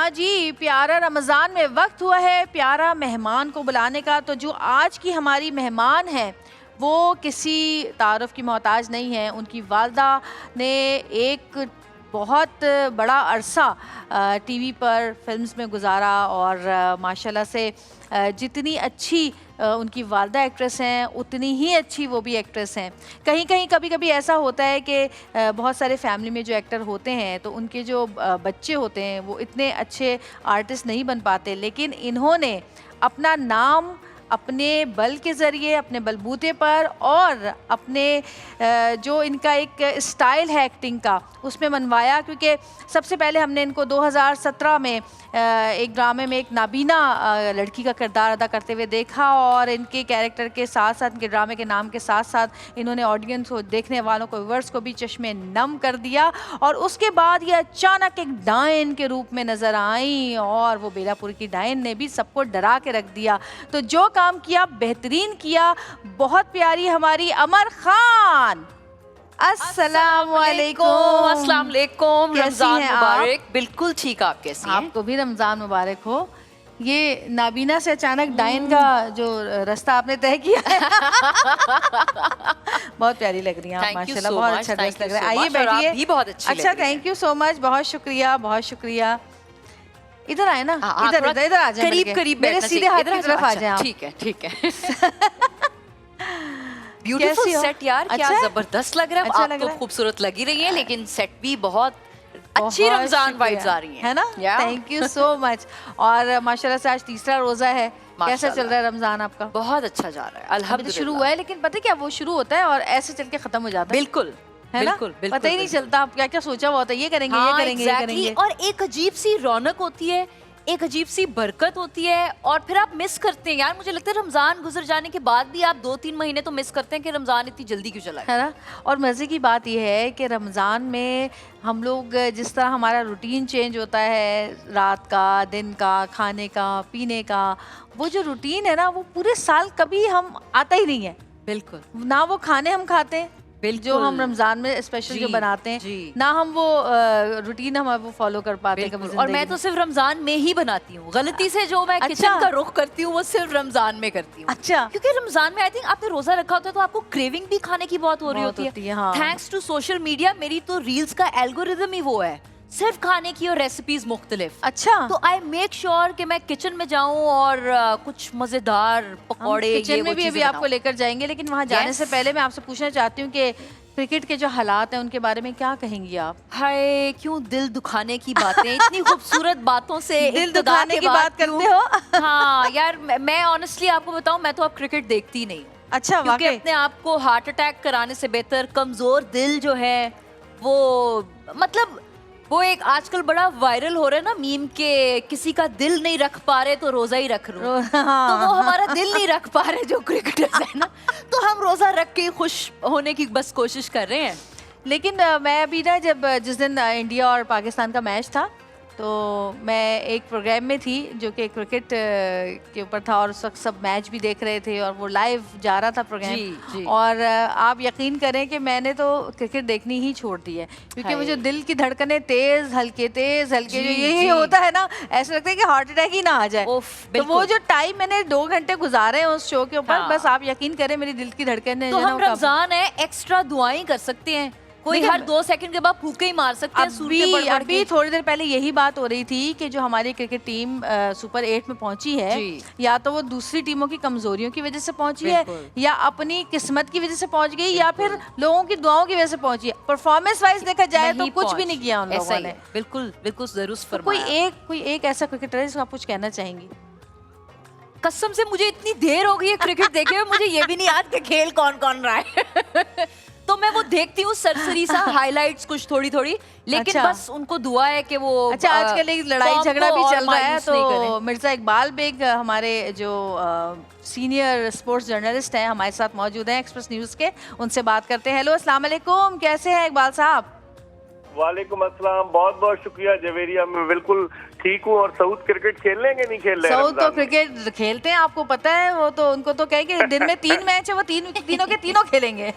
हाँ जी, प्यारा रमज़ान में वक्त हुआ है प्यारा मेहमान को बुलाने का। तो जो आज की हमारी मेहमान है वो किसी तारुफ की मोहताज नहीं है। उनकी वालदा ने एक बहुत बड़ा अरसा टीवी पर फिल्म्स में गुजारा और माशाल्लाह से जितनी अच्छी उनकी वालदा एक्ट्रेस हैं उतनी ही अच्छी वो भी एक्ट्रेस हैं। कहीं कहीं कभी कभी ऐसा होता है कि बहुत सारे फैमिली में जो एक्टर होते हैं तो उनके जो बच्चे होते हैं वो इतने अच्छे आर्टिस्ट नहीं बन पाते, लेकिन इन्होंने अपना नाम अपने बल के ज़रिए, अपने बलबूते पर और अपने जो इनका एक स्टाइल है एक्टिंग का उसमें मनवाया। क्योंकि सबसे पहले हमने इनको 2017 में एक ड्रामे में एक नाबीना लड़की का किरदार अदा करते हुए देखा और इनके कैरेक्टर के साथ साथ, इनके ड्रामे के नाम के साथ साथ इन्होंने ऑडियंस को, देखने वालों को, व्यूअर्स को भी चश्मे नम कर दिया। और उसके बाद ये अचानक एक डायन के रूप में नज़र आई और वो बेलापुर की डायन ने भी सबको डरा के रख दिया। तो जो काम किया बेहतरीन किया। बहुत प्यारी हमारी अमर खान। अस्सलाम वालेकुम। अस्सलाम वालेकुम। रमजान मुबारक। बिल्कुल ठीक, आप कैसी हैं? आपको भी रमजान मुबारक हो। ये नाबीना से अचानक डायन का जो रास्ता आपने तय किया है बहुत प्यारी लग रही हैं आप माशाल्लाह, बहुत अच्छा ड्रेस लग रहा है। आइए बैठिए। भी बहुत अच्छी अच्छा, थैंक यू सो मच, बहुत शुक्रिया, बहुत शुक्रिया। इधर आए ना, इधर इधर इधर आ जाए, करीब करीब मेरे सीधे हाथ की तरफ आ जाए आप। ठीक है ठीक है। ब्यूटीफुल सेट यार, क्या जबरदस्त लग रहा है। अच्छा आप तो खूबसूरत लग ही रही हैं, लेकिन सेट भी बहुत अच्छी रमजान वाइब्स आ रही हैं, है ना? Thank you so much. और माशाल्लाह से आज तीसरा रोजा है। कैसा चल रहा है रमजान आपका? बहुत अच्छा जा रहा है अल्हम्दुलिल्लाह। शुरू हुआ है, लेकिन पता है क्या, वो शुरू होता है और ऐसे चल के खत्म हो जाता है। बिल्कुल है ना? बिल्कुल, बिल्कुल, पता ही नहीं चलता आप क्या क्या सोचा हुआ होता है, ये करेंगे, ये करेंगे, ये करेंगे। और एक अजीब सी रौनक होती है, एक अजीब सी बरकत होती है और फिर आप मिस करते हैं यार। मुझे लगता है रमजान गुजर जाने के बाद भी आप 2-3 महीने तो मिस करते हैं कि रमजान इतनी जल्दी क्यों चला, है ना? और मज़े की बात यह है कि रमज़ान में हम लोग जिस तरह हमारा रूटीन चेंज होता है, रात का, दिन का, खाने का, पीने का, वो जो रूटीन है ना वो पूरे साल कभी हम आता ही नहीं है। बिल्कुल ना वो खाने हम खाते हैं जो हम रमजान में स्पेशल जो बनाते हैं, ना हम वो रूटीन हम वो फॉलो कर पाते हैं। और मैं तो सिर्फ रमजान में ही बनाती हूँ। गलती से जो मैं किचन का रुख करती हूँ वो सिर्फ रमजान में करती हूँ। अच्छा, क्योंकि रमजान में आई थिंक आपने रोजा रखा होता है तो आपको क्रेविंग भी खाने की बहुत हो रही होती है। थैंक्स टू सोशल मीडिया मेरी तो रील्स का एल्गोरिदम ही वो है, सिर्फ खाने की और रेसिपीज मुख्तलिफ। अच्छा, तो आई मेक श्योर कि मैं किचन में जाऊं और कुछ मजेदार पकौड़े, किचन में भी अभी आपको लेकर जाएंगे, लेकिन वहाँ जाने से पहले मैं आपसे पूछना चाहती हूँ कि क्रिकेट के जो हालात हैं उनके बारे में क्या कहेंगी आप? हाय, क्यों दिल दुखाने की बातें, इतनी खूबसूरत बातों से दिल दुखाने की बात करते हो। हाँ यार, मैं ऑनेस्टली आपको बताऊं, मैं तो अब क्रिकेट देखती नहीं हूँ। अच्छा, क्योंकि अपने आप को हार्ट अटैक कराने से बेहतर कमजोर दिल जो है वो, मतलब वो एक आजकल बड़ा वायरल हो रहा है ना मीम के, किसी का दिल नहीं रख पा रहे तो रोजा ही रख लो। तो वो हमारा दिल नहीं रख पा रहे जो क्रिकेटर्स है ना, तो हम रोजा रख के खुश होने की बस कोशिश कर रहे हैं। लेकिन मैं अभी ना जिस दिन इंडिया और पाकिस्तान का मैच था तो मैं एक प्रोग्राम में थी जो कि क्रिकेट के ऊपर था और उस वक्त सब मैच भी देख रहे थे और वो लाइव जा रहा था प्रोग्राम। जी। और आप यकीन करें कि मैंने तो क्रिकेट देखनी ही छोड़ दी है, क्योंकि मुझे दिल की धड़कनें तेज हल्के जो यही होता है ना, ऐसा लगता है कि हार्ट अटैक ही ना आ जाए। तो वो जो टाइम मैंने 2 घंटे गुजारे हैं उस शो के ऊपर, बस आप यकीन करें मेरी दिल की धड़कनें। तो हम रमजान है, एक्स्ट्रा दुआएं कर सकते हैं, कोई हर 2 सेकंड के बाद फूके ही मार सकते हैं। अभी थोड़ी देर पहले यही बात हो रही थी कि जो हमारी क्रिकेट टीम सुपर 8 में पहुंची है, या तो वो दूसरी टीमों की कमजोरियों की वजह से पहुंची है, या अपनी किस्मत की वजह से पहुंच गई, या फिर लोगों की दुआओं की वजह से पहुंची है। परफॉर्मेंस वाइज देखा जाए तो कुछ भी नहीं किया उन लोगों ने। बिल्कुल बिल्कुल जरूर फरमाया। कोई एक ऐसा क्रिकेटर है जिसको आप कुछ कहना चाहेंगी? कसम से मुझे इतनी देर हो गई है क्रिकेट देखे हुए, मुझे ये भी नहीं याद कि खेल कौन कौन रहा है। तो मैं वो देखती हूँ सरसरी सा हाइलाइट्स कुछ थोड़ी थोड़ी, लेकिन बस उनको दुआ है कि वो आजकल एक लड़ाई झगड़ा भी चल रहा है, तो मिर्जा इकबाल बेग हमारे जो सीनियर स्पोर्ट्स जर्नलिस्ट हैं हमारे साथ मौजूद हैं एक्सप्रेस न्यूज के, उनसे बात करते हैं। हेलो, अस्सलाम वालेकुम, कैसे हैं इकबाल साहब? वालेकुम अस्सलाम, बहुत बहुत शुक्रिया जवेरिया, मैं बिल्कुल ठीक हूँ। और सऊद क्रिकेट खेल लेंगे नहीं खेल रहे? सऊद तो क्रिकेट खेलते हैं, आपको पता है। वो तो उनको तो कहे कि दिन में 3 मैच है, वो तीनों के तीनों खेलेंगे।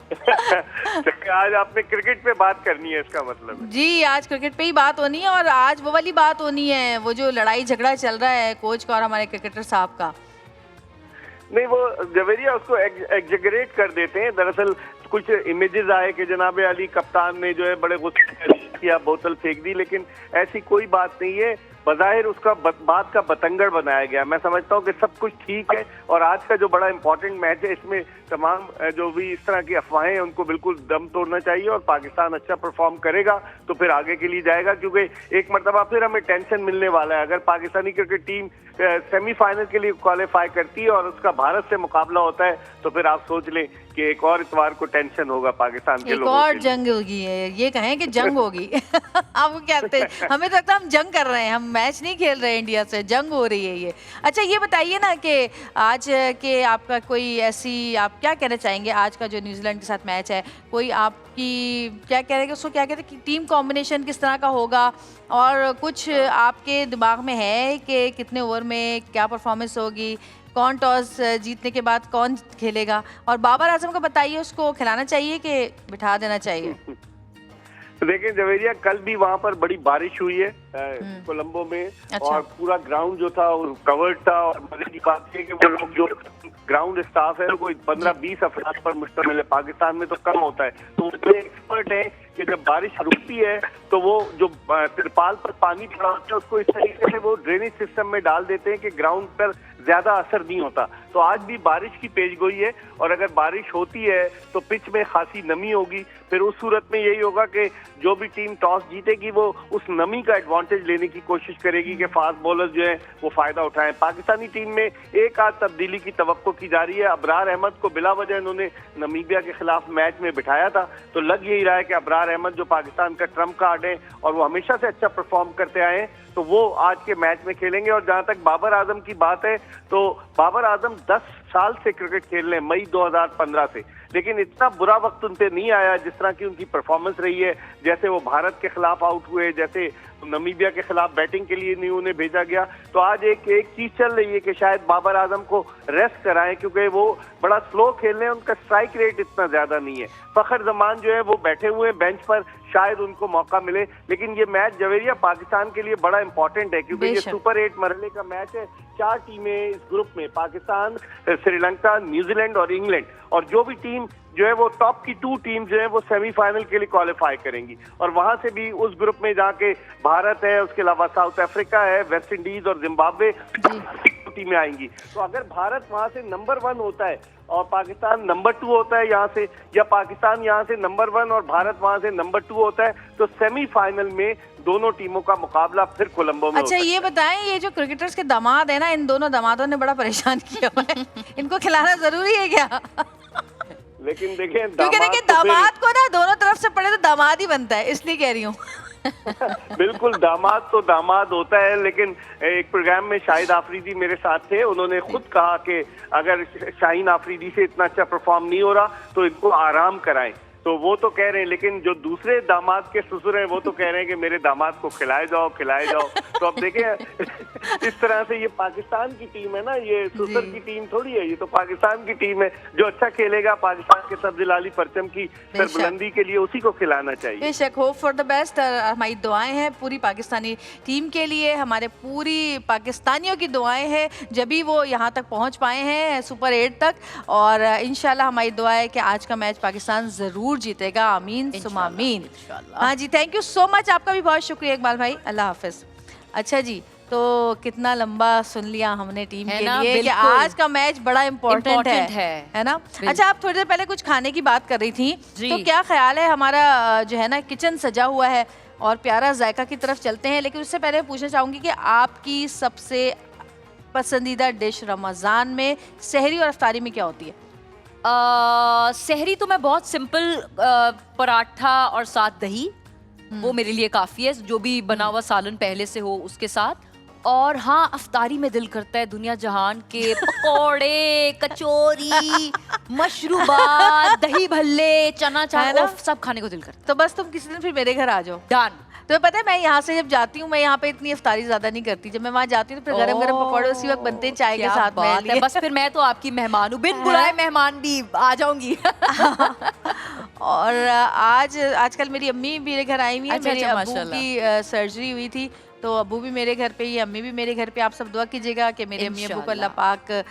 चलिए, आज आपने क्रिकेट पे बात करनी है, इसका मतलब। जी, आज क्रिकेट पे ही बात होनी है और आज वो वाली बात होनी है, वो जो लड़ाई झगड़ा चल रहा है कोच का और हमारे क्रिकेटर साहब का। नहीं, वो जवेरिया उसको एग्जेगरेट कर देते हैं। दरअसल कुछ इमेजेस आए कि जनाब अली कप्तान ने जो है बड़े गुस्से किया, बोतल फेंक दी, लेकिन ऐसी कोई बात नहीं है। बज़ाहिर उसका बात का बतंगड़ बनाया गया। मैं समझता हूँ कि सब कुछ ठीक है और आज का जो बड़ा इंपॉर्टेंट मैच है, इसमें तमाम जो भी इस तरह की अफवाहें हैं उनको बिल्कुल दम तोड़ना चाहिए और पाकिस्तान अच्छा परफॉर्म करेगा तो फिर आगे के लिए जाएगा, क्योंकि एक मरतबा फिर हमें टेंशन मिलने वाला है। अगर पाकिस्तानी क्रिकेट टीम सेमीफाइनल के लिए क्वालिफाई करती है और उसका भारत से मुकाबला होता है तो फिर आप सोच लें कि एक और इतवार को टेंशन होगा पाकिस्तान के एक लोगों और के लिए। जंग होगी, ये कहें कि जंग होगी। आप वो कहते हैं, हमें तो लगता है हम जंग कर रहे हैं, हम मैच नहीं खेल रहे हैं इंडिया से, जंग हो रही है ये। अच्छा, ये बताइए ना कि आज के आपका कोई ऐसी, आप क्या कहना चाहेंगे आज का जो न्यूजीलैंड के साथ मैच है, कोई आपकी क्या कह रहे हैं उसको, क्या कहते हैं कि टीम कॉम्बिनेशन किस तरह का होगा और कुछ आपके दिमाग में है कि कितने ओवर में क्या परफॉर्मेंस होगी, कौन टॉस जीतने के बाद कौन खेलेगा, और बाबर आजम को बताइए उसको खिलाना चाहिए कि बिठा देना चाहिए? तो देखिए जवेरिया, कल भी वहाँ पर बड़ी बारिश हुई है कोलंबो में। अच्छा। और पूरा ग्राउंड जो था वो कवर्ड था और मजे की बात है कि वो लोग जो ग्राउंड स्टाफ है कोई 15-20 अफराद पर मुश्तमिल है। पाकिस्तान में तो कम होता है, तो उसमें एक्सपर्ट है कि जब बारिश रुकती है तो वो जो तिरपाल पर पानी पड़ा होता है उसको इस तरीके से वो ड्रेनेज सिस्टम में डाल देते हैं कि ग्राउंड पर ज्यादा असर नहीं होता। तो आज भी बारिश की पेशगोई है और अगर बारिश होती है तो पिच में खासी नमी होगी। फिर उस सूरत में यही होगा कि जो भी टीम टॉस जीतेगी वो उस नमी का एडवांटेज लेने की कोशिश करेगी कि फास्ट बॉलर जो है वो फायदा उठाएं। पाकिस्तानी टीम में एक आध तब्दीली की तवक्को की जा रही है। अबरार अहमद को बिला वजह इन्होंने नमीबिया के खिलाफ मैच में बिठाया था, तो लग यही रहा है कि अबरार अहमद जो पाकिस्तान का ट्रम्प कार्ड है और वो हमेशा से अच्छा परफॉर्म करते आए हैं, तो वो आज के मैच में खेलेंगे। और जहां तक बाबर आजम की बात है तो बाबर आजम 10 साल से क्रिकेट खेल रहे हैं, मई 2015 से, लेकिन इतना बुरा वक्त उन पे नहीं आया जिस तरह की उनकी परफॉर्मेंस रही है। जैसे वो भारत के खिलाफ आउट हुए, जैसे नमीबिया के खिलाफ बैटिंग के लिए नहीं उन्हें भेजा गया। तो आज एक चीज चल रही है कि शायद बाबर आजम को रेस्ट कराएं, क्योंकि वो बड़ा स्लो खेल रहे हैं, उनका स्ट्राइक रेट इतना ज्यादा नहीं है। फखर जमान जो है वो बैठे हुए हैं बेंच पर, शायद उनको मौका मिले। लेकिन ये मैच जवेरिया पाकिस्तान के लिए बड़ा इंपॉर्टेंट है, क्योंकि ये सुपर 8 मरहले का मैच है। 4 टीमें इस ग्रुप में, पाकिस्तान, श्रीलंका, न्यूजीलैंड और इंग्लैंड, और जो भी टीम जो है वो टॉप की 2 टीम जो है वो सेमीफाइनल के लिए क्वालिफाई करेंगी। और वहां से भी उस ग्रुप में जाके भारत है, उसके अलावा साउथ अफ्रीका है, वेस्ट इंडीज और जिम्बाब्वे टीमें आएंगी। तो अगर भारत वहां से नंबर 1 होता है और पाकिस्तान नंबर 2 होता है यहाँ से, या पाकिस्तान यहाँ से नंबर 1 और भारत वहां से नंबर 2 होता है, तो सेमीफाइनल में दोनों टीमों का मुकाबला फिर कोलंबो में। अच्छा, ये बताएं, ये जो क्रिकेटर्स के दामाद है ना, इन दोनों दामादों ने बड़ा परेशान किया हुआ है। इनको खिलाना जरूरी है क्या? लेकिन देखें, क्योंकि देखिए दामाद को ना दोनों तरफ से पड़े तो दामाद ही बनता है, इसलिए कह रही हूँ। बिल्कुल, दामाद तो दामाद होता है। लेकिन एक प्रोग्राम में शाहिद आफरीदी मेरे साथ थे, उन्होंने खुद कहा कि अगर शाहीन आफरीदी से इतना अच्छा परफॉर्म नहीं हो रहा तो इनको आराम कराएं। तो वो तो कह रहे हैं, लेकिन जो दूसरे दामाद के ससुर हैं वो तो कह रहे हैं कि मेरे दामाद को खिलाए जाओ खिलाए जाओ। तो अब देखें इस तरह से ये पाकिस्तान की टीम है ना, ये ससुर की टीम थोड़ी है, ये तो पाकिस्तान की टीम है। जो अच्छा खेलेगा पाकिस्तान के सब्ज़-ए-लाली परचम की सरबुलंदी के लिए उसी को खिलाना चाहिए। बेशक, होप फॉर द बेस्ट। हमारी दुआएं हैं पूरी पाकिस्तानी टीम के लिए, हमारे पूरी पाकिस्तानियों की दुआएं हैं जब भी वो यहाँ तक पहुँच पाए हैं सुपर 8 तक। और इंशाल्लाह हमारी दुआ है कि आज का मैच पाकिस्तान ज़रूर जीतेगा। आमीन सुमा आमीन। हाँ जी, थैंक यू सो मच, आपका भी बहुत शुक्रिया इकबाल भाई, अल्लाह हाफिज। अच्छा जी, तो कितना लंबा सुन लिया हमने टीम के लिए कि आज का मैच बड़ा इम्पोर्टेंट है ना। अच्छा, आप थोड़ी देर पहले कुछ खाने की बात कर रही थी, तो क्या ख्याल है, हमारा जो है ना किचन सजा हुआ है और प्यारा जायका की तरफ चलते हैं, लेकिन उससे पहले पूछना चाहूँगी कि आपकी सबसे पसंदीदा डिश रमज़ान में सहरी और अफ्तारी में क्या होती है? सहरी तो मैं बहुत सिंपल, पराठा और साथ दही, वो मेरे लिए काफ़ी है। जो भी बना हुआ सालन पहले से हो उसके साथ, और हाँ, अफ्तारी में दिल करता है दुनिया जहान के पकौड़े, कचौरी, मशरूबात, दही भल्ले, चना चाट, उफ, सब खाने को दिल करता है। तो बस तुम किसी दिन फिर मेरे घर आ जाओ। डन। तो पता है मैं यहाँ से जब जाती हूँ, मैं यहाँ पे इतनी इफ्तारी ज्यादा नहीं करती। जब मैं वहाँ जाती हूँ तो फिर गरम गरम पकौड़े उसी वक्त बनते हैं चाय के क्या साथ बात मेरे है। लिए। बस फिर मैं तो आपकी मेहमान हूँ, बिन बुलाए मेहमान भी आ जाऊंगी। और आजकल मेरी अम्मी मेरे घर आई हुई है। अच्छा, मेरे अच्छा, अब्बू माशाल्लाह। की सर्जरी हुई थी, तो अब्बू भी मेरे घर पे ही, अम्मी भी मेरे घर पे। आप सब दुआ कीजिएगा कि मेरे अम्मी अब्बू को अल्लाह पाक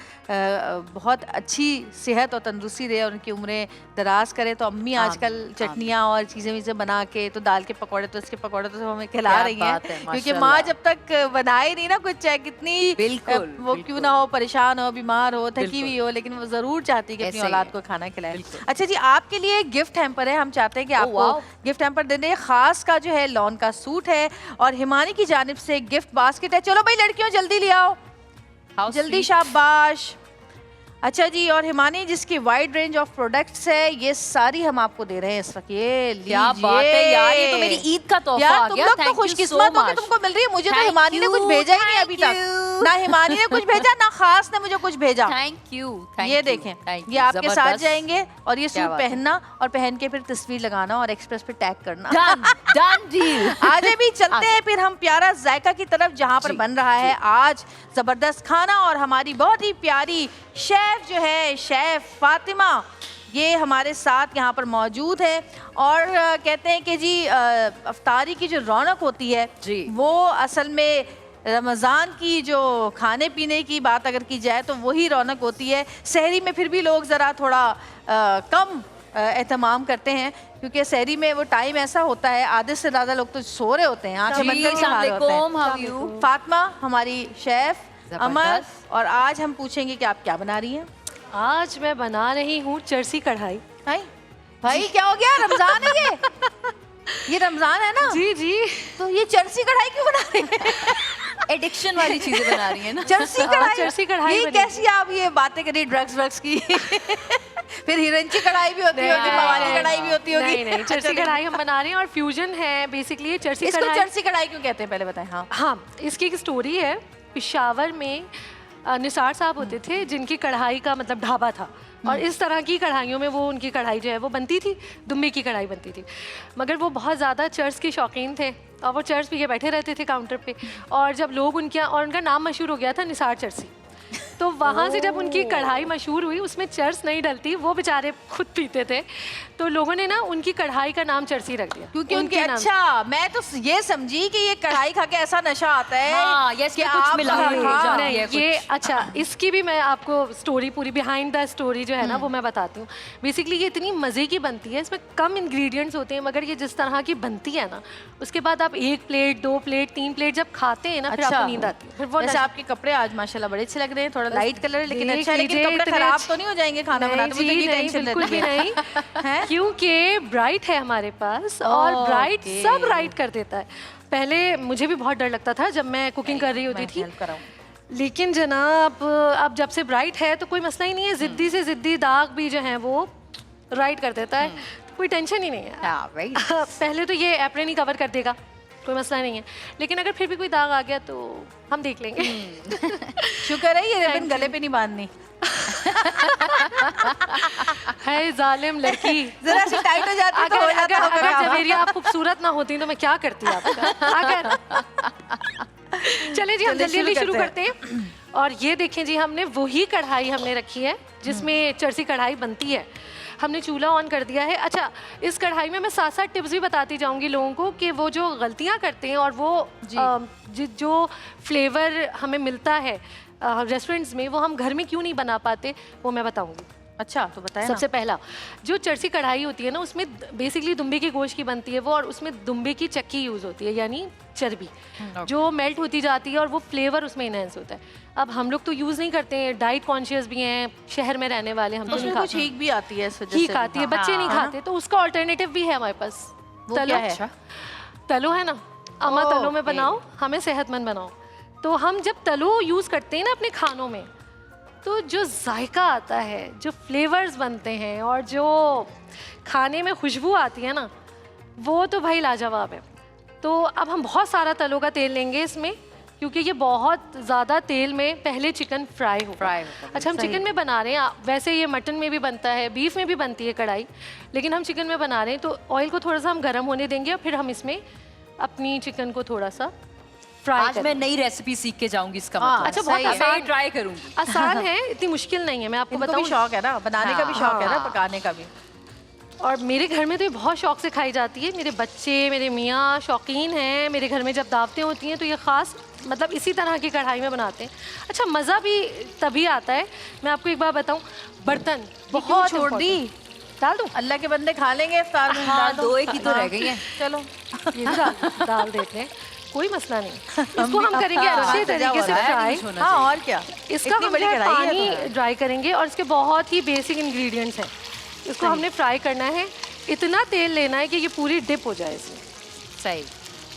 बहुत अच्छी सेहत और तंदुरुस्ती दे और उनकी उम्रें दराज करे। तो अम्मी आजकल चटनियाँ और चीज़ें वीज़ें बना के, तो दाल के पकौड़े तो इसके पकौड़े तो सब हमें खिला रही हैं, क्योंकि माँ जब तक बनाए नहीं ना कुछ, चाहे कितनी वो क्यों ना हो, परेशान हो, बीमार हो, थकी हुई हो, लेकिन वो जरूर चाहती है कि अपनी औलाद को खाना खिलाए। अच्छा जी, आपके लिए गिफ्ट हैम्पर है, हम चाहते हैं कि आपको गिफ्ट हैम्पर दे दें। खास का जो है लॉन का सूट है और हिमानी की जानिब से गिफ्ट बास्केट है। चलो भाई लड़कियों जल्दी ले आओ, जल्दी, शाबाश। अच्छा जी, और हिमानी जिसकी वाइड रेंज ऑफ प्रोडक्ट्स है, ये सारी हम आपको दे रहे हैं इस वक्त। ये क्या बात है यार, ये तो मेरी ईद का तोहफा आ गया। तुम लोग तो खुशकिस्मत हो कि तुमको मिल रही है। मुझे तो हिमानी ने कुछ भेजा ही नहीं अभी तक। ना हिमानी ने कुछ भेजा, ना खास ने मुझे कुछ भेजा। Thank you. ये देखें, ये आपके साथ जाएंगे और ये सूट पहनना और पहन के फिर तस्वीर लगाना और एक्सप्रेस पे टैग करना। Done deal. आज भी चलते हैं फिर हम प्यारा जायका की तरफ, जहाँ पर बन रहा है आज जबरदस्त खाना। और हमारी बहुत ही प्यारी शेफ जो है, शेफ फातिमा, ये हमारे साथ यहाँ पर मौजूद है। और कहते हैं कि जी अफ्तारी की जो रौनक होती है जी, वो असल में रमज़ान की जो खाने पीने की बात अगर की जाए तो वही रौनक होती है। सहरी में फिर भी लोग ज़रा थोड़ा कम एहतमाम करते हैं, क्योंकि सहरी में वो टाइम ऐसा होता है, आधे से ज़्यादा लोग तो सो रहे होते हैं, आंखें बंद करके खा रहे होते हैं। फातिमा हमारी शेफ अमर, और आज हम पूछेंगे कि आप क्या बना रही हैं। आज मैं बना रही हूँ चरसी कढ़ाई। भाई क्या हो गया, रमजान है ये रमजान है ना। जी जी, तो ये चरसी कढ़ाई क्यों बना रही है? एडिक्शन वाली चीजें बना रही है ना। चरसी कढ़ाई, चरसी कढ़ाई ये कैसी आप ये बातें करी ड्रग्स की। फिर हिरंची कढ़ाई भी होती होगी, मवाली कढ़ाई भी होती होगी। नहीं नहीं, चरसी कढ़ाई हम बना रहे हैं और फ्यूजन है बेसिकली चरसी इसको कढ़ाई। चरसी कढ़ाई क्यों कहते हैं पहले बताएं। हाँ, इसकी एक स्टोरी है। पेशावर में निसार साहब होते थे जिनकी कढ़ाई का मतलब ढाबा था, और इस तरह की कढ़ाइयों में वो उनकी कढ़ाई जो है वो बनती थी, दुम्बे की कढ़ाई बनती थी। मगर वो बहुत ज़्यादा चर्च के शौकीन थे और वो चर्च पी के बैठे रहते थे काउंटर पे। और जब लोग उनका नाम मशहूर हो गया था निसार चरसी, तो वहाँ से जब उनकी कढ़ाई मशहूर हुई, उसमें चर्च नहीं डलती, वो बेचारे खुद पीते थे, तो लोगों ने ना उनकी कढ़ाई का नाम चरसी रख दिया क्योंकि उनके अच्छा, मैं तो ये समझी कि ये कढ़ाई खा के ऐसा नशा आता है। हाँ, यस, कि कुछ मिला नहीं, ये अच्छा, इसकी भी मैं आपको स्टोरी पूरी बिहाइंड द स्टोरी जो है ना वो मैं बताती हूँ। बेसिकली ये इतनी मज़े की बनती है, इसमें कम इंग्रेडिएंट्स होते हैं, मगर ये जिस तरह की बनती है ना, उसके बाद आप 1 प्लेट 2 प्लेट 3 प्लेट जब खाते हैं ना, फिर आपको नींद आती है। फिर वो वैसे आपके कपड़े आज माशाल्लाह बड़े अच्छे लग रहे हैं, थोड़ा लाइट कलर है लेकिन अच्छा है, लेकिन कपड़े खराब तो नहीं हो जाएंगे खाना बनाते? मुझे ये टेंशन बिल्कुल भी रहती नहीं, क्योंकि ब्राइट है हमारे पास और ब्राइट सब राइट कर देता है। पहले मुझे भी बहुत डर लगता था जब मैं कुकिंग कर रही होती थी, लेकिन जनाब अब जब से ब्राइट है तो कोई मसला ही नहीं है। जिद्दी से जिद्दी दाग भी जो है वो राइट कर देता है, कोई टेंशन ही नहीं है। पहले तो ये एप्रन ही कवर कर देगा, कोई मसला नहीं है, लेकिन अगर फिर भी कोई दाग आ गया तो हम देख लेंगे। शुक्र है ये रिबन गले पे नहीं बांधनी है जालिम लड़की। जरा सी टाइट हो जाती तो हो जाता होगा। अगर जवेरिया आप खूबसूरत ना होती तो मैं क्या करती आपका। अगर चले जी, हम जल्दी जल्दी शुरू करते हैं। और ये देखें जी, हमने वही कढ़ाई हमने रखी है जिसमें चरसी कढ़ाई बनती है। हमने चूल्हा ऑन कर दिया है। अच्छा, इस कढ़ाई में मैं साथ साथ टिप्स भी बताती जाऊंगी लोगों को कि वो जो गलतियां करते हैं और वो जो फ्लेवर हमें मिलता है रेस्टोरेंट्स में, वो हम घर में क्यों नहीं बना पाते, वो मैं बताऊंगी। अच्छा, तो बताएं। सबसे पहला, जो चरसी कढ़ाई होती है ना, उसमें बेसिकली दुम्बे के गोश्त की बनती है वो, और उसमें दुम्बे की चक्की यूज़ होती है, यानी चर्बी जो मेल्ट होती जाती है और वो फ्लेवर उसमें इनहेंस होता है। अब हम लोग तो यूज़ नहीं करते हैं, डाइट कॉन्शियस भी हैं, शहर में रहने वाले, हम तो नहीं खाते। हीक भी आती है, हीक आती है, बच्चे नहीं खाते, तो उसका ऑल्टरनेटिव भी है हमारे पास। तलो है, तलो है ना, अम्मा तलो में बनाओ, हमें सेहतमंद बनाओ। तो हम जब तलो यूज़ करते हैं ना अपने खानों में, तो जो जायका आता है, जो फ्लेवर्स बनते हैं और जो खाने में खुशबू आती है ना, वो तो भाई लाजवाब है। तो अब हम बहुत सारा तलों का तेल लेंगे इसमें, क्योंकि ये बहुत ज़्यादा तेल में पहले चिकन फ्राई होगा। अच्छा, हम चिकन में बना रहे हैं, वैसे ये मटन में भी बनता है, बीफ में भी बनती है कढ़ाई, लेकिन हम चिकन में बना रहे हैं तो ऑयल को थोड़ा सा हम गर्म होने देंगे और फिर हम इसमें अपनी चिकन को थोड़ा सा फ्राई आज मैं नई रेसिपी सीख के जाऊंगी इसका हाँ, मतलब। अच्छा, बहुत सही है। आसान ट्राई करूंगी। आसान है, इतनी मुश्किल नहीं है। मैं आपको इनको भी बताऊं, शौक है ना, बनाने का भी शौक है ना, हाँ। पकाने का भी। और मेरे घर में तो ये बहुत शौक से खाई जाती है। मेरे बच्चे, मेरे मियाँ शौकीन हैं। मेरे घर में जब दावतें होती हैं तो ये ख़ास मतलब इसी तरह की कढ़ाई में बनाते हैं। अच्छा, मज़ा भी तभी आता है। मैं आपको एक बात बताऊं, बर्तन बहुत छोड़ दी, important। डाल दूं? अल्लाह के बंदे खा लेंगे इफ्तार में। हाँ, डाल दो। 2 एक ही तो रह गई हैं। चलो ये भी डाल देते हैं, कोई मसला नहीं। इसको हम करेंगे हाँ, अच्छे सजा तरीके से हुआ है, फ्राई। नहीं होना हाँ और क्या, इसका इतनी हम बड़ी जो है कढ़ाई है पानी तो। ड्राई करेंगे और इसके बहुत ही बेसिक इंग्रेडिएंट्स हैं। इसको हमने फ्राई करना है, इतना तेल लेना है कि ये पूरी डिप हो जाए इसमें। सही।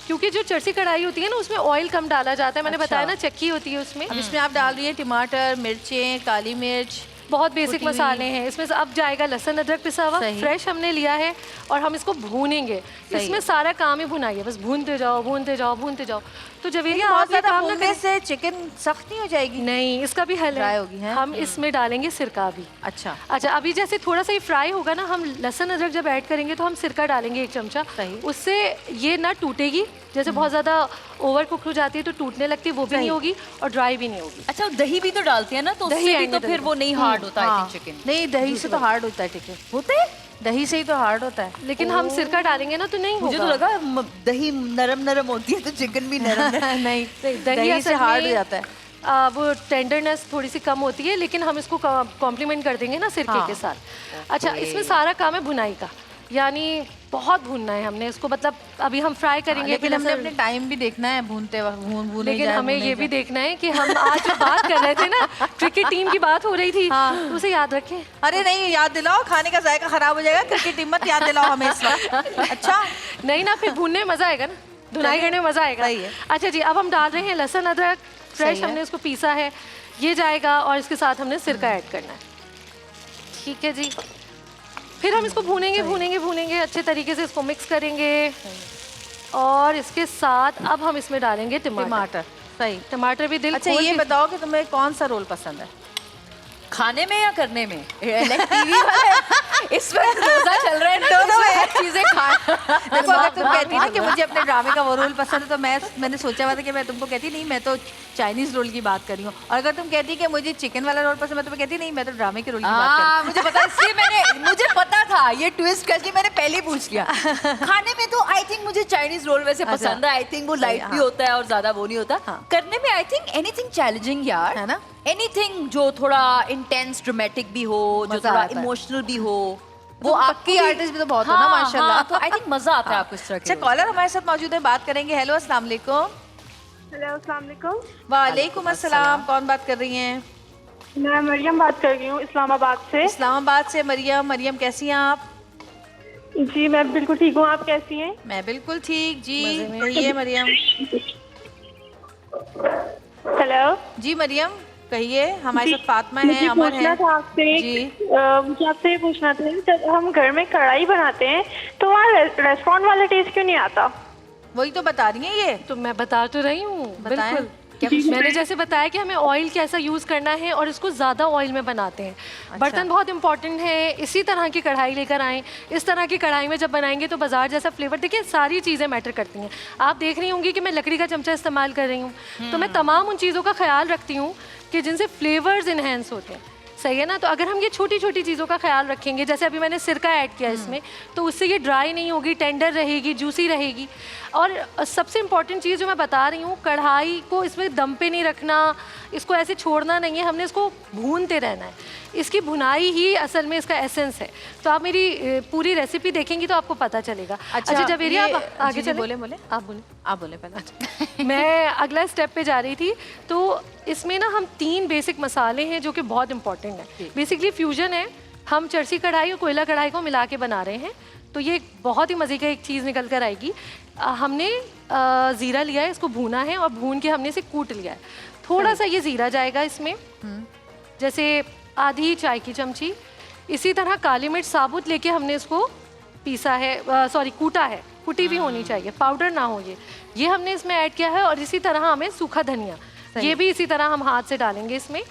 क्योंकि जो चरसी कढ़ाई होती है ना, उसमें ऑयल कम डाला जाता है। मैंने अच्छा। बताया ना, चक्की होती है उसमें। अब इसमें आप डाल रही है टमाटर, मिर्चें, काली मिर्च, बहुत बेसिक कुटी हुई। मसाले हैं इसमें। से अब जाएगा लहसुन अदरक पिसा हुआ, सही। फ्रेश हमने लिया है और हम इसको भूनेंगे। सही इसमें है। सारा काम ही भुनाई है, बस भूनते जाओ भूनते जाओ भूनते जाओ। तो जवेरिया, बहुत आप ये ज्यादा काम ना भूनने करें। से चिकन सख्त नहीं हो जाएगी? नहीं, इसका भी हल Dry है। होगी, हैं? हम इसमें डालेंगे सिरका भी। अच्छा, अच्छा, अभी जैसे थोड़ा सा ही फ्राई होगा ना, हम लहसुन अदरक जब ऐड करेंगे तो हम सिरका डालेंगे 1 चमचा। सही। उससे ये ना टूटेगी। जैसे बहुत ज़्यादा ओवर कुक हो जाती है तो टूटने लगती है, वो भी नहीं होगी और ड्राई भी नहीं होगी। अच्छा, दही भी तो डालती है ना, तो दही उससे भी end तो में फिर वो नहीं हार्ड होता आई हाँ। Think chicken. नहीं, दही से तो हार्ड होता है चिकन। होते हैं? दही से ही तो हार्ड होता है। लेकिन हम सिरका डालेंगे ना तो नहीं मुझे होगा। तो लगा दही नरम नरम होती है तो चिकन भी नरम नरम। नहीं, दही दही से असल हार्ड में, हो जाता है। वो टेंडरनेस थोड़ी सी कम होती है, लेकिन हम इसको कॉम्प्लीमेंट कर देंगे ना सिरके हाँ। के साथ। अच्छा, इसमें सारा काम है भुनाई का, यानी बहुत भूनना है हमने इसको। मतलब अभी हम फ्राई करेंगे, लेकिन फिर हमने ऐसा- अपने टाइम भी देखना है, भूनते वक्त भूने लेकिन जाए, हमें भूने ये भी जाए। देखना है कि हम आज जो बात कर रहे थे ना, क्रिकेट टीम की बात हो रही थी, हाँ। तो उसे याद रखें। अरे नहीं, याद दिलाओ, खाने का जायका खराब हो जाएगा। क्रिकेट टीम मत याद दिलाओ हमें इस वक्त। अच्छा, नहीं ना, फिर भूनने में मजा आएगा ना, धुनाई करने में मजा आएगा। सही है। अच्छा जी, अब हम डाल रहे हैं लहसुन अदरक फ्रेश, सही है। हमने इसको पीसा है, ये जाएगा और इसके साथ हमने सिरका ऐड करना है। ठीक है जी, फिर हम इसको भूनेंगे भूनेंगे भूनेंगे अच्छे तरीके से, इसको मिक्स करेंगे और इसके साथ अब हम इसमें डालेंगे टमाटर। टमाटर, सही। टमाटर भी दिल अच्छा, खोल ये के- बताओ कि तुम्हें कौन सा रोल पसंद है? खाने में या करने में? टीवी वाले इस वक्त रोजा चल रहा है ना, दोनों इसमें में। हर चीजें खा। देखो, अगर तुम कहती ना कि मुझे अपने ड्रामे का वो रोल पसंद है, तो मैंने सोचा हुआ था कि मैं तुमको कहती नहीं, मैं तो चाइनीज रोल की बात कर रही हूँ। और अगर तुम कहती कि मुझे चिकन वाला रोल पसंद है, मैं तुम्हें कहती नहीं, मैं तो ड्रामे के रोल की बात कर रही हूँ। मुझे पता, इसलिए मुझे पता था ये ट्विस्ट करके मैंने पहले ही पूछ लिया। खाने में तो आई थिंक मुझे चाइनीज रोल वैसे अच्छा। पसंद है। आई थिंक वो सही, लाइट भी हाँ। होता है और ज्यादा वो नहीं होता। हाँ। करने में आई थिंक एनीथिंग चैलेंजिंग यार, है ना? एनीथिंग जो थोड़ा इंटेंस ड्रामेटिक भी हो, जो मजा थोड़ा आता है। इमोशनल भी हो, वो पक्की आर्टिस्ट भी तो बहुत हो ना, माशाल्लाह। हाँ, तो आई थिंक मजा आता है आपको इस तरह अच्छा, के। कॉलर हमारे साथ मौजूद है, बात करेंगे। हेलो, अस्सलाम वालेकुम। हेलो, अस्सलाम वालेकुम। वालेकुम अस्सलाम। कौन बात कर रही हैं? मैं मरियम बात कर रही हूँ इस्लामाबाद से। इस्लामाबाद से मरियम। मरियम, कैसी हैं आप? जी, मैं बिल्कुल ठीक हूँ, आप कैसी हैं? मैं बिल्कुल ठीक जी। कहिए मरियम। हेलो जी मरियम, कहिए। हमारे जी, साथ फातिमा मुझे है, अमर पूछना है। था आपसे जी। मुझे आपसे ये पूछना था, जब हम घर में कढ़ाई बनाते हैं तो वहाँ रेस्टोरेंट वाला टेस्ट क्यों नहीं आता? वही तो बता रही हैं ये। तो मैं बता तो रही हूँ, बताएं। बिल्कुल। क्या पूछ- मैंने जैसे बताया कि हमें ऑयल कैसा यूज़ करना है और इसको ज़्यादा ऑयल में बनाते हैं। बर्तन बहुत इंपॉर्टेंट है। इसी तरह की कढ़ाई लेकर आएँ। इस तरह की कढ़ाई में जब बनाएंगे तो बाजार जैसा फ्लेवर, देखिए सारी चीज़ें मैटर करती हैं। आप देख रही होंगी कि मैं लकड़ी का चमचा इस्तेमाल कर रही हूँ, तो मैं तमाम उन चीज़ों का ख्याल रखती हूँ कि जिनसे फ्लेवर्स इन्हेंस होते हैं। सही है ना? तो अगर हम ये छोटी छोटी चीज़ों का ख्याल रखेंगे, जैसे अभी मैंने सिरका ऐड किया इसमें, तो उससे ये ड्राई नहीं होगी, टेंडर रहेगी, जूसी रहेगी। और सबसे इम्पॉर्टेंट चीज़ जो मैं बता रही हूँ, कढ़ाई को इसमें दम पे नहीं रखना, इसको ऐसे छोड़ना नहीं है, हमने इसको भूनते रहना है। इसकी भुनाई ही असल में इसका एसेंस है। तो आप मेरी पूरी रेसिपी देखेंगी तो आपको पता चलेगा। अच्छा, जब ये- आप आगे जी, जी, चले, बोले बोले। आप बोले। आप बोले पहले। मैं अगला स्टेप पे जा रही थी। तो इसमें ना हम 3 बेसिक मसाले हैं जो कि बहुत इंपॉर्टेंट है। बेसिकली फ्यूजन है, हम चरसी कढ़ाई और कोयला कढ़ाई को मिला के बना रहे हैं। तो ये एक बहुत ही मज़े का एक चीज़ निकल कर आएगी। हमने ज़ीरा लिया है, इसको भूना है और भून के हमने इसे कूट लिया है। थोड़ा सा ये ज़ीरा जाएगा इसमें, जैसे आधी चाय की चमची। इसी तरह काली मिर्च साबुत लेके हमने इसको पीसा है, सॉरी कूटा है। कुटी हुई होनी चाहिए, पाउडर ना हो ये हमने इसमें ऐड किया है। और इसी तरह हमें सूखा धनिया, ये भी इसी तरह हम हाथ से डालेंगे इसमें।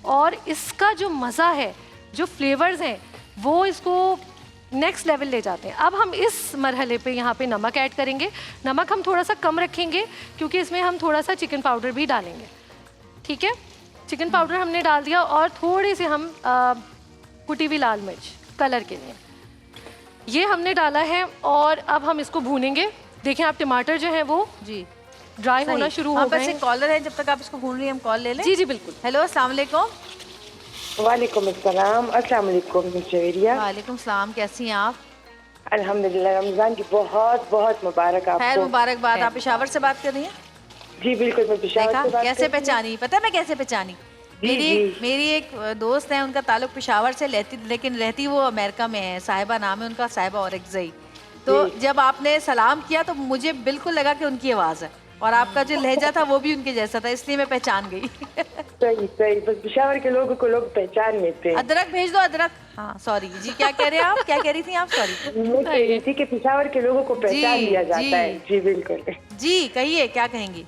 और इसका जो मज़ा है, जो फ्लेवर्स हैं, वो इसको नेक्स्ट लेवल ले जाते हैं। अब हम इस मरहले पे यहाँ पे नमक ऐड करेंगे। नमक हम थोड़ा सा कम रखेंगे क्योंकि इसमें हम थोड़ा सा चिकन पाउडर भी डालेंगे, ठीक है। चिकन पाउडर हमने डाल दिया और थोड़ी सी हम कुटी हुई लाल मिर्च कलर के लिए ये हमने डाला है। और अब हम इसको भूनेंगे। देखें आप टमाटर जो है वो जी ड्राई होना शुरू हो गए हैं। कॉलर है, जब तक आप इसको भून रही हैं हम कॉल ले लें। जी जी बिल्कुल। हेलो, अस्सलाम वालेकुम। वालेकुम अस्सलाम। अस्सलाम वालेकुम जवेरिया। वालेकुम सलाम, कैसी हैं आप? अल्हम्दुलिल्लाह, रमजान की बहुत बहुत मुबारक खैर आपको। मुबारकबाद। आप पेशावर से बात कर रही हैं? जी बिल्कुल, मैं पेशावर देखा से बात कैसे कर रही हूँ। पहचानी? पता है मैं कैसे पहचानी? मेरी एक दोस्त है, उनका ताल्लुक पेशावर से लेकिन रहती वो अमेरिका में है। साहिबा नाम है उनका, साहिबा औरकज़ई। तो जब आपने सलाम किया तो मुझे बिल्कुल लगा कि उनकी आवाज़ है, और आपका जो लहजा था वो भी उनके जैसा था, इसलिए मैं पहचान गई। सही सही, बस पेशावर के लोगों को लोग पहचान लेते हैं। अदरक भेज दो, अदरक। हाँ सॉरी जी, क्या कह रहे हैं आप? क्या कह रही थी आप? सॉरी। मैं कह रही थी कि पेशावर के लोगों को पहचान जी, लिया जाता जी। है। जी बिल्कुल। जी कहिए, क्या कहेंगी?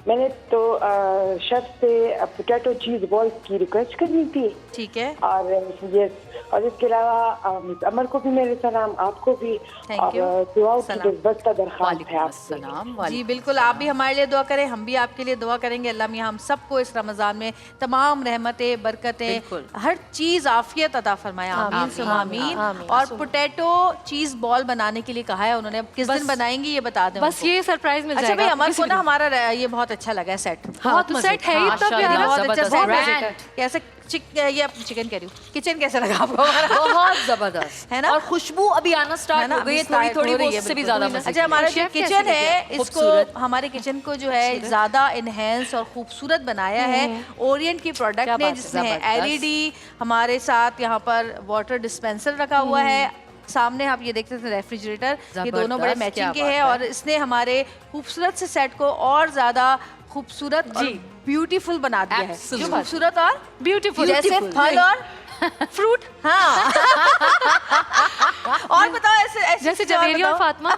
मैंने तो शेफ से पोटैटो चीज बॉल की रिक्वेस्ट करनी थी। ठीक है। और यस, और इसके अलावा मिस अमर को भी मेरे सलाम, आपको भी। Thank you. और दुआओं की सलाम। बस्ता दरख्वास्त है आपसे। जी बिल्कुल, आप भी हमारे लिए दुआ करें, हम भी आपके लिए दुआ करेंगे। अल्लाह मियां हम सबको इस रमज़ान में तमाम रहमतें, बरकतें, हर चीज़ आफियत अता फरमाए। आमीन सुम्मा आमीन। और पोटैटो चीज़ बॉल बनाने के लिए कहा है उन्होंने। अब किस दिन बनाएंगी ये बता दें बस उनको। ये सरप्राइज मिल अच्छा जाएगा। भाई, अमर किसी को ना दिन। हमारा ये बहुत अच्छा लगा है सेट। हाँ, तो सेट है ही इतना प्यारा। बहुत अच्छा सेट ब्रांड। है। कैसे ये चिकन कह रही हूँ, किचन कैसा लगा आपको हमारा? बहुत जबरदस्त है ना? और खुशबू अभी आना स्टार्ट हो गई है, थोड़ी थोड़ी, वो उससे भी ज्यादा मजे अच्छा, हमारा जो शेफ कैसे किचन लगे? है, इसको खूबसूरत। हमारे किचन को जो है ज्यादा इनहेंस और खूबसूरत बनाया है ओरिएंट की प्रोडक्ट क्या ने, बात है, जिसमें है जबरदस्त। एलईडी, हमारे साथ यहाँ पर वाटर डिस्पेंसर रखा हुआ है, सामने आप ये देखते थे रेफ्रिजरेटर, ये दोनों बड़े जबरदस्त, मैचिंग के क्या हैं। बात है। और इसने हमारे खूबसूरत से सेट को और ज्यादा खूबसूरत और ब्यूटीफुल बना दिया है। जो Absolutely. खूबसूरत और ब्यूटीफुल जैसे फल और फ्रूट, हाँ। और बताओ ऐसे ऐसे जैसे चीज़ें और जवेरिया और बताओ। फातिमा।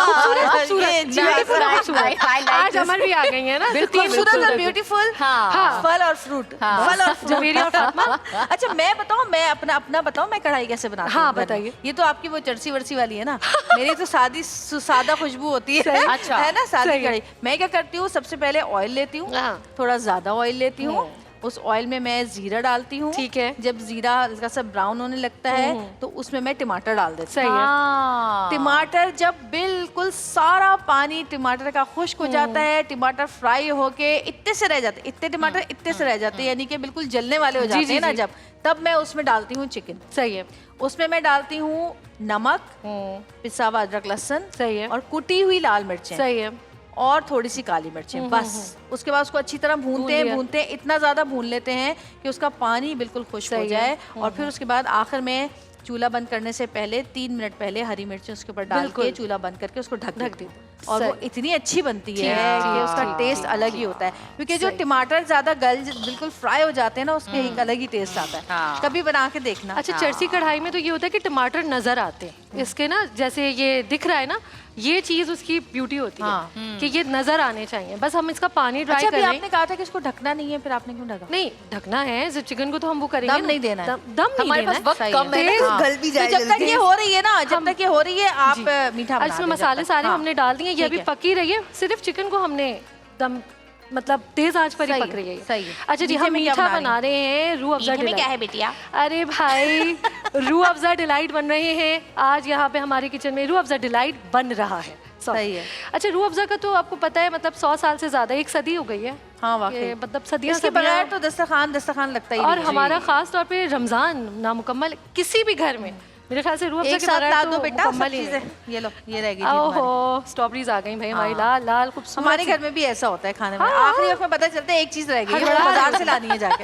खूबसूरत ये जी, Beautiful और nice, खूबसूरत। आज अमर भी आ गई है ना। खूबसूरत और ब्यूटीफुल, हाँ। फल और फ्रूट, फल और फ्रूट। जवेरिया और फातिमा। अच्छा मैं बताऊं, मैं अपना बताऊं, मैं कढ़ाई कैसे बनाती हूँ हाँ, घर में? बताइए। ये तो आपकी वो चरसी वर्सी वाली है ना, मेरी तो सादा खुशबू होती है। अच्छा। है ना, सादी सही है। कढ़ाई। मैं क्या करती हूँ, सबसे पहले ऑयल लेती हूँ, हाँ। थोड़ा ज्यादा ऑयल लेती हूँ। उस ऑयल में मैं जीरा डालती हूँ। ठीक है। जब जीरा हल्का सा ब्राउन होने लगता है तो उसमें मैं टमाटर डाल देती हूँ। सही है। टमाटर जब बिल्कुल सारा पानी टमाटर का खुश्क हो जाता है, टमाटर फ्राई होके इतने से रह जाते, इतने टमाटर इतने से रह जाते हैं, यानी कि बिल्कुल जलने वाले हो जी, जाते जी, हैं ना, जी। जब तब मैं उसमें डालती हूँ चिकन। सही है। उसमें मैं डालती हूँ नमक, पिसा हुआ अदरक लहसुन, सही है। और कुटी हुई लाल मिर्चें, सही है। और थोड़ी सी काली मिर्चें, बस। उसके बाद उसको अच्छी तरह भूनते हैं, इतना ज़्यादा भून लेते हैं कि उसका पानी बिल्कुल खुश्क हो सही जाए। है। और फिर उसके बाद आखिर में चूल्हा बंद करने से पहले 3 मिनट पहले हरी मिर्चें उसके ऊपर डाल के बिल्कुल। चूल्हा बंद करके उसको ढक ढक देती देते हूँ। हैं। और वो सही। इतनी अच्छी बनती है ठीक, कि ठीक, उसका ठीक, टेस्ट ठीक, अलग ही होता है, क्योंकि जो सही। टमाटर ज़्यादा बिल्कुल फ्राई हो जाते हैं ना, उसके एक अलग ही टेस्ट आता है। कभी बना के देखना। अच्छा, चरसी कढ़ाई में तो ये होता है कि टमाटर नजर आते हैं इसके ना, जैसे ये दिख रहा है ना, ये चीज उसकी ब्यूटी होती है कि ये नजर आने चाहिए। बस हम इसका पानी ड्राई अच्छा, कर अभी लें। आपने कहा था कि इसको ढकना नहीं है, फिर आपने क्यों ढका? नहीं, ढकना है। जब चिकन को तो हम वो करेंगे दम ना। नहीं देना है। दम नहीं हमारे देना पास है। वक्त सही कम है। है, हाँ। गल भी जाए तो जब तक ये हो रही है ना, जब तक ये हो रही है, आप मीठा और बना इसमें दें जब मसाले तक। सारे हाँ। हमने डाल दिए, ये ठीक अभी है। पकी रही है। सिर्फ चिकन को हमने दम मतलब तेज आंच पर ही सही पक रही है। सही है। अच्छा जी, मीठे हम में क्या मीठा बना बना रहे हैं रूह अफ़ज़ा मीठे में क्या डिलाइट। है बेटिया? अरे भाई, रूह अफ़ज़ा डिलाइट बन रहे हैं आज यहाँ पे हमारे किचन में। रूह अफ़ज़ा डिलाइट बन रहा है। सही है। अच्छा, रूह अफ़ज़ा का तो आपको पता है, मतलब 100 साल से ज्यादा, 1 सदी हो गई है। हाँ वाकई, ये मतलब सदियां इसके सदियां। बगैर तो दस्तरखान लगता ही और नहीं है। हमारा खास तौर पे रमजान नामुकम्मल किसी भी घर में, मेरे ख्याल से रूह अफ़ज़ा एक के साथ बगैर ला तो दो बेटा सब मुकम्मल ही नहीं। चीजें। ये लो, ये रह गई जी हमारी। ओहो, स्ट्रॉबेरीज आ गई भाई हमारी, लाल लाल खूबसूरत। हमारे सी। घर में भी ऐसा होता है खाने में, हाँ। आखिरी वक्त में पता चलता है एक चीज रह गई है, वो हड़बड़ा बाजार से लानी है जाके।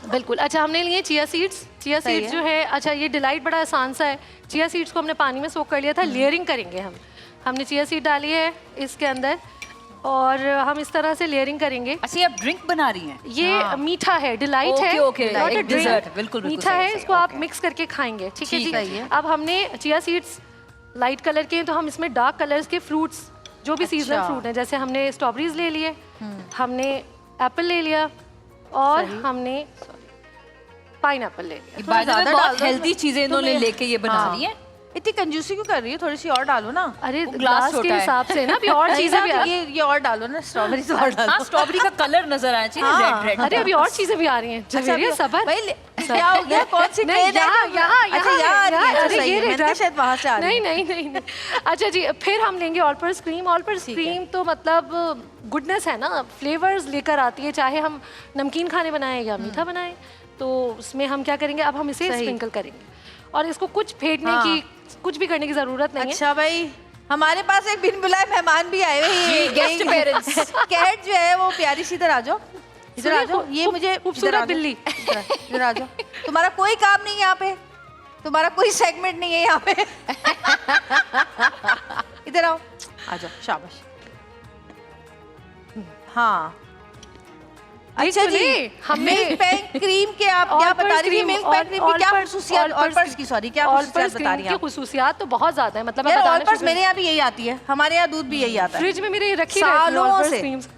बिल्कुल। अच्छा, हमने लिए चिया सीड्स। चिया सही सीड्स है। जो है, अच्छा ये डिलाइट बड़ा आसान सा है। चिया सीड्स को हमने पानी में सोक कर लिया था। लेयरिंग करेंगे हम। हमने चिया सीड डाली है इसके अंदर और हम इस तरह से लेयरिंग करेंगे। अच्छा, ये आप ड्रिंक बना रही हैं? ये मीठा है, डिलाइट ओके, है, ओके, not a एक drink। dessert, बिल्कुल, बिल्कुल मीठा सही, है, सही, इसको आप ओके। मिक्स करके खाएंगे, ठीक है ठीक जी। है। अब हमने चिया सीड्स लाइट कलर के हैं तो हम इसमें डार्क कलर्स के फ्रूट्स जो भी सीजनल अच्छा। फ्रूट हैं, जैसे हमने स्ट्रॉबेरीज ले लिए, हमने एप्पल ले लिया और हमने पाइनएप्पल ले लिया। बाय द वे ज़्यादा बहुत डाल दो हेल्दी चीजें इन्होंने तुम्हें- लेके ये बना हाँ। रही है। इतनी कंजूसी क्यों कर रही है? थोड़ी सी और डालो ना। अरे वो ग्लास ग्लास के छोटा है। हिसाब से ना अभी और चीजें भी ये और डालो ना, स्ट्रॉबेरी तो और डालो। हाँ, स्ट्रॉबेरी का कलर नजर आना चाहिए, हाँ। रेड अरे अभी और चीजें भी आ रही हैं। जवेरिया सबर भाई क्या हो गया? कौन सी नहीं, ट्रेन है? यहाँ अच्छा यहाँ आ रही है। अच्छा, अरे सही ये है। मैंने कहा शायद वहाँ से आ रही नहीं है। नहीं नहीं नहीं। अच्छा जी, फिर हम लेंगे ऑलपर्स क्रीम। ऑलपर्स क्रीम तो मतलब गुडनेस है ना, फ्लेवर्स लेकर आती है, चाहे हम नमकीन खाने बनाएं या मीठा बनाएं। तो उसमें हम क्या करेंगे, अब हम इसे सही। स्प्रिंकल करेंगे और इसको कुछ फेंटने हाँ। की, कुछ भी करने की जरूरत नहीं है। अच्छा भाई, हमारे पास एक बिन बुलाए मेहमान भी आए हुए हैं। guest parents। कैट जो है वो प्यारी सी, इधर आ जाओ, इधर आ जाओ। ये मुझे खूबसूरत इधर आ जाओ, बिल्ली। इधर आ जाओ। तुम्हारा कोई काम नहीं है यहाँ पे, तुम्हारा कोई सेगमेंट नहीं है यहाँ पे। इधर आओ, आ जाओ, शाबाश। हाँ अच्छा जी, हमने मिल्क पैक क्रीम के आप क्या बता रही थी? मिल्क पैक क्रीम की क्या खुसूसियात, ऑलपर्स की, सॉरी, क्या खुसूसियात बता रही हैं की आप? खुसूसियात तो बहुत ज्यादा है, मतलब मैं यार बताना ऑलपर्स शुरू- मेरे यहाँ भी यही आती है, हमारे यहाँ दूध भी यही आता है। फ्रिज में मेरे रखी सालों रहती है से। क्रीम्स।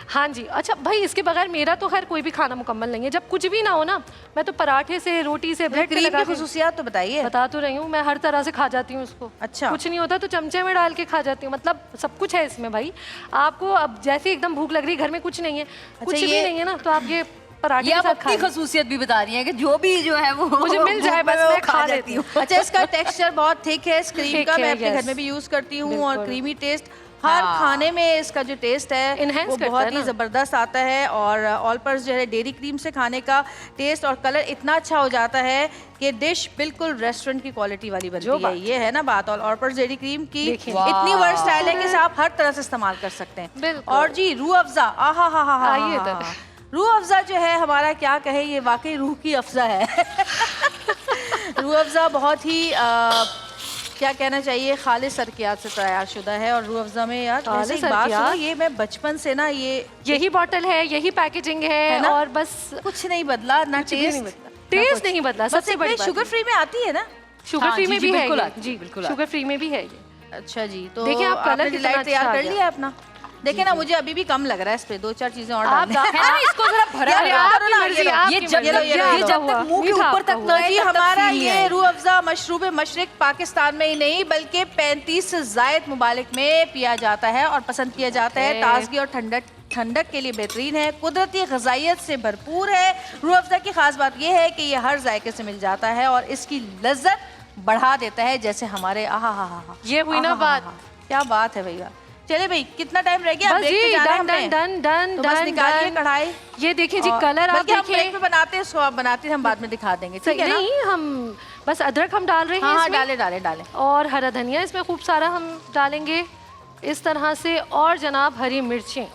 हाँ जी। अच्छा भाई, इसके बगैर मेरा तो खैर कोई भी खाना मुकम्मल नहीं है। जब कुछ भी ना हो ना, मैं तो पराठे से, रोटी से, ब्रेड पे क्रीम लगा की के खुसूसियात तो बताइए। बता तो रही हूँ, मैं हर तरह से खा जाती हूँ उसको। अच्छा। कुछ नहीं होता तो चमचे में डाल के खा जाती हूँ, मतलब सब कुछ है इसमें भाई। आपको अब जैसे एकदम भूख लग रही है, घर में कुछ नहीं है, कुछ भी ये- नहीं है ना, तो आप ये पराठे ये के आप साथ अपनी खा खसूसियत भी बता रही हैं कि जो भी जो है वो मुझे मिल जाए बस, वो मैं खा जाती लेती हूँ। अच्छा, इसका टेक्सचर बहुत थिक है इस क्रीम Thick का, है, मैं अपने घर yes। में भी यूज करती हूँ और बिल्कुल। क्रीमी टेस्ट हर हाँ। खाने में इसका जो टेस्ट है Enhance वो करता बहुत है ही ना। ज़बरदस्त आता है। और ऑलपर्स जो है डेयरी क्रीम से खाने का टेस्ट और कलर इतना अच्छा हो जाता है कि डिश बिल्कुल रेस्टोरेंट की क्वालिटी वाली बनती है। बात। ये है ना बात। और ऑलपर्स डेयरी क्रीम की देखिए। इतनी वाह। वर्सटाइल है कि इसे आप हर तरह से इस्तेमाल कर सकते हैं। बिल्कुल। और जी रूह अफ़ज़ा, आहा हा हा आइए इधर। रूह अफ़ज़ा जो है हमारा, क्या कहे, ये वाकई रूह की अफ़ज़ा है। रूह अफ़ज़ा बहुत ही क्या कहना चाहिए, खालिस सरकियात से तैयार शुदा है। और रूह अफ़ज़ा में यार खालिस वैसे एक बात सरकियात? सुनो, ये मैं बचपन से ना यही बॉटल है, यही पैकेजिंग है ना? और बस कुछ नहीं बदला, ना कुछ भी नहीं टेस्ट, बदला। टेस्ट नहीं बदला, सबसे बड़ी बात शुगर ये। फ्री में आती है ना। शुगर हाँ, फ्री जी, में जी, भी है बिल्कुल ये। आती है, जी बिल्कुल शुगर फ्री में भी है ये। अच्छा जी, तो देखिए आप कलर आपने कितना डिलाइट तैयार अच्छा आ कर गया। लिया अपना। देखिए ना, मुझे अभी भी कम लग रहा है, इस पे 2-4 चीजें और आप डालनी है ना, इसको जरा भरा यार, भरा। यार, आपकी ना, मर्जी, ये लो, आपकी ये जब मर्जी। तक ये लो, जब तक मुंह के मीठा ऊपर आपका तक हुआ। ना जी, तब तक हमारा feel नहीं ये आएगी। रूह अफ़ज़ा मशरूब मशरिक पाकिस्तान में ही नहीं बल्कि 35 से ज़ायद मुमालिक में पिया जाता है और पसंद किया जाता है। Okay। ताजगी और ठंडक के लिए बेहतरीन है, कुदरती ग़िज़ाइयत से भरपूर है। रूह अफ़ज़ा की ख़ास बात यह है कि ये हर जायके से मिल जाता है और इसकी लज्जत बढ़ा देता है, जैसे हमारे आहा हा हा हा। ये हुई ना बात। क्या बात है भैया। चले भाई, कितना टाइम रह गया? बस ब्रेक पे जी, जाना है डन हमने। डन डन तो डन बस निकालिए डन। कढ़ाई। ये देखिए जी, और- कलर आप बल्कि हम ब्रेक देखिए। पे बनाते हैं, सो आप बनाते हैं, हम बाद में दिखा देंगे, ठीक है ना? नहीं, हम बस अदरक हम डाल रहे हैं हाँ हाँ, इसमें। डाले डाले डाले। और हरा धनिया इसमें खूब सारा हम डालेंगे इस तरह से, और जनाब हरी मिर्चें।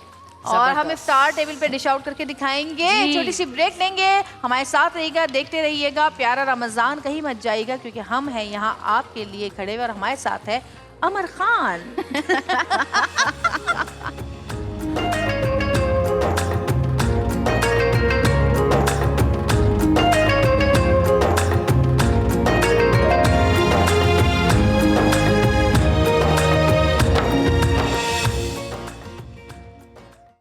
और हम इफ्तार टेबल पे डिश आउट करके दिखाएंगे। जी। छोटी सी ब्रेक लेंगे, हमारे साथ रहिएगा, देखते रहिएगा। प्यारा रमजान कहीं मत जाइएगा, क्योंकि हम हैं यहाँ आपके लिए खड़े हुए और हमारे साथ है अमर खान।